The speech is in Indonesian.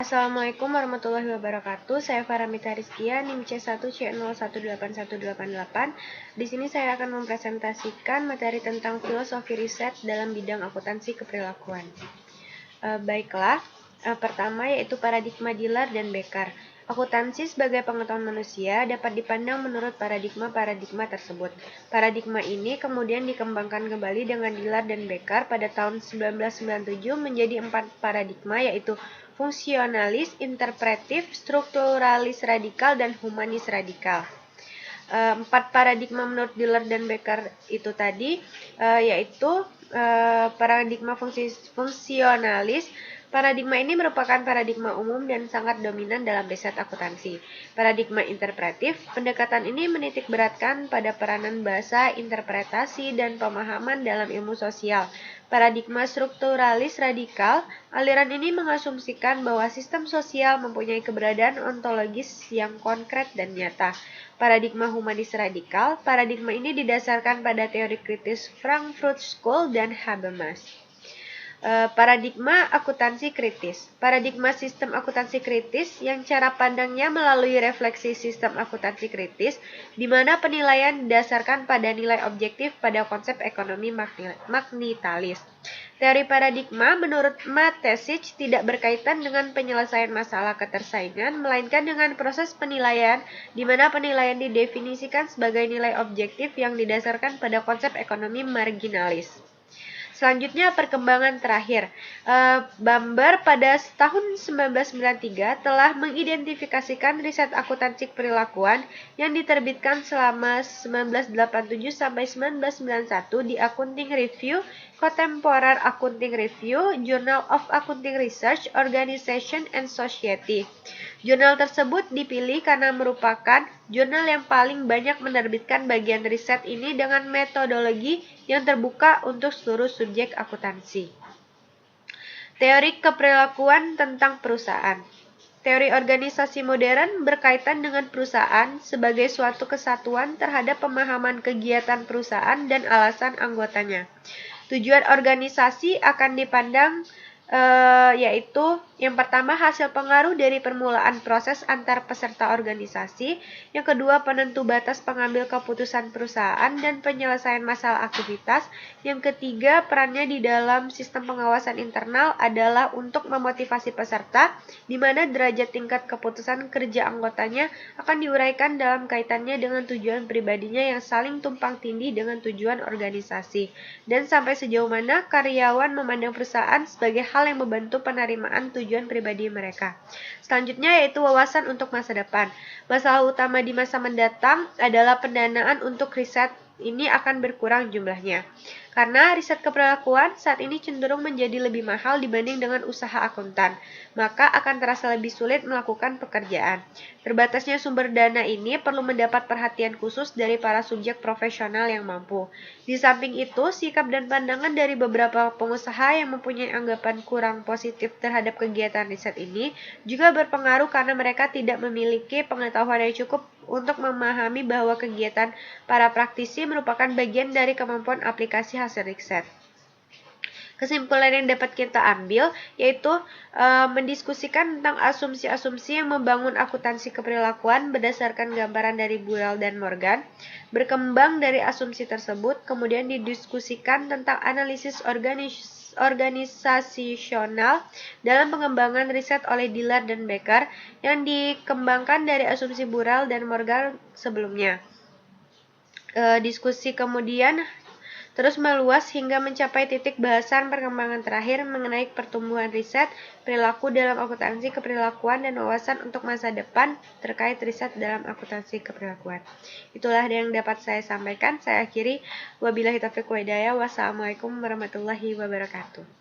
Assalamualaikum warahmatullahi wabarakatuh. Saya Faramita Rizkia, NIM C1C01818188. Di sini saya akan mempresentasikan materi tentang filosofi riset dalam bidang akuntansi keperilakuan. Pertama yaitu paradigma Dillard dan Becker. Akuntansi sebagai pengetahuan manusia dapat dipandang menurut paradigma tersebut. Paradigma ini kemudian dikembangkan kembali dengan Dillard dan Becker pada tahun 1997 menjadi 4 paradigma, yaitu fungsionalis, interpretif, strukturalis radikal, dan humanis radikal. 4 paradigma menurut Dillard dan Becker itu tadi yaitu paradigma fungsionalis. Paradigma ini merupakan paradigma umum dan sangat dominan dalam riset akuntansi. Paradigma interpretif, pendekatan ini menitik beratkan pada peranan bahasa, interpretasi, dan pemahaman dalam ilmu sosial. Paradigma strukturalis radikal, aliran ini mengasumsikan bahwa sistem sosial mempunyai keberadaan ontologis yang konkret dan nyata. Paradigma humanis radikal, paradigma ini didasarkan pada teori kritis Frankfurt School dan Habermas. Paradigma akuntansi kritis. Paradigma sistem akuntansi kritis yang cara pandangnya melalui refleksi sistem akuntansi kritis, di mana penilaian didasarkan pada nilai objektif pada konsep ekonomi magnitalis. Teori paradigma menurut Matesic tidak berkaitan dengan penyelesaian masalah ketersaingan, melainkan dengan proses penilaian, di mana penilaian didefinisikan sebagai nilai objektif yang didasarkan pada konsep ekonomi marginalis. Selanjutnya, perkembangan terakhir. Bamber pada tahun 1993 telah mengidentifikasikan riset akuntansi perilakuan yang diterbitkan selama 1987 sampai 1991 di Accounting Review, Contemporary Accounting Review, Journal of Accounting Research, Organization and Society. Jurnal tersebut dipilih karena merupakan jurnal yang paling banyak menerbitkan bagian riset ini dengan metodologi yang terbuka untuk seluruh subjek akuntansi. Teori keperilakuan tentang perusahaan. Teori organisasi modern berkaitan dengan perusahaan sebagai suatu kesatuan terhadap pemahaman kegiatan perusahaan dan alasan anggotanya. Tujuan organisasi akan dipandang yaitu yang pertama hasil pengaruh dari permulaan proses antar peserta organisasi, yang kedua penentu batas pengambil keputusan perusahaan dan penyelesaian masalah aktivitas, yang ketiga perannya di dalam sistem pengawasan internal adalah untuk memotivasi peserta, di mana derajat tingkat keputusan kerja anggotanya akan diuraikan dalam kaitannya dengan tujuan pribadinya yang saling tumpang tindih dengan tujuan organisasi, dan sampai sejauh mana karyawan memandang perusahaan sebagai hal yang membantu penerimaan tujuan pribadi mereka. Selanjutnya yaitu wawasan untuk masa depan. Masalah utama di masa mendatang adalah pendanaan untuk riset ini akan berkurang jumlahnya. Karena riset keperilakuan saat ini cenderung menjadi lebih mahal dibanding dengan usaha akuntan, maka akan terasa lebih sulit melakukan pekerjaan. Terbatasnya sumber dana ini perlu mendapat perhatian khusus dari para subjek profesional yang mampu. Di samping itu, sikap dan pandangan dari beberapa pengusaha yang mempunyai anggapan kurang positif terhadap kegiatan riset ini juga berpengaruh karena mereka tidak memiliki pengetahuan yang cukup untuk memahami bahwa kegiatan para praktisi merupakan bagian dari kemampuan aplikasi hasil riset. Kesimpulan yang dapat kita ambil yaitu mendiskusikan tentang asumsi-asumsi yang membangun akuntansi keperilakuan berdasarkan gambaran dari Burrell dan Morgan. Berkembang dari asumsi tersebut, kemudian didiskusikan tentang analisis organisasional dalam pengembangan riset oleh Dillard dan Becker yang dikembangkan dari asumsi Burrell dan Morgan sebelumnya. Diskusi kemudian terus meluas hingga mencapai titik bahasan perkembangan terakhir mengenai pertumbuhan riset perilaku dalam akuntansi keperilakuan dan wawasan untuk masa depan terkait riset dalam akuntansi keperilakuan. Itulah yang dapat saya sampaikan. Saya akhiri. Wabillahi taufiq wal hidayah. Wassalamualaikum warahmatullahi wabarakatuh.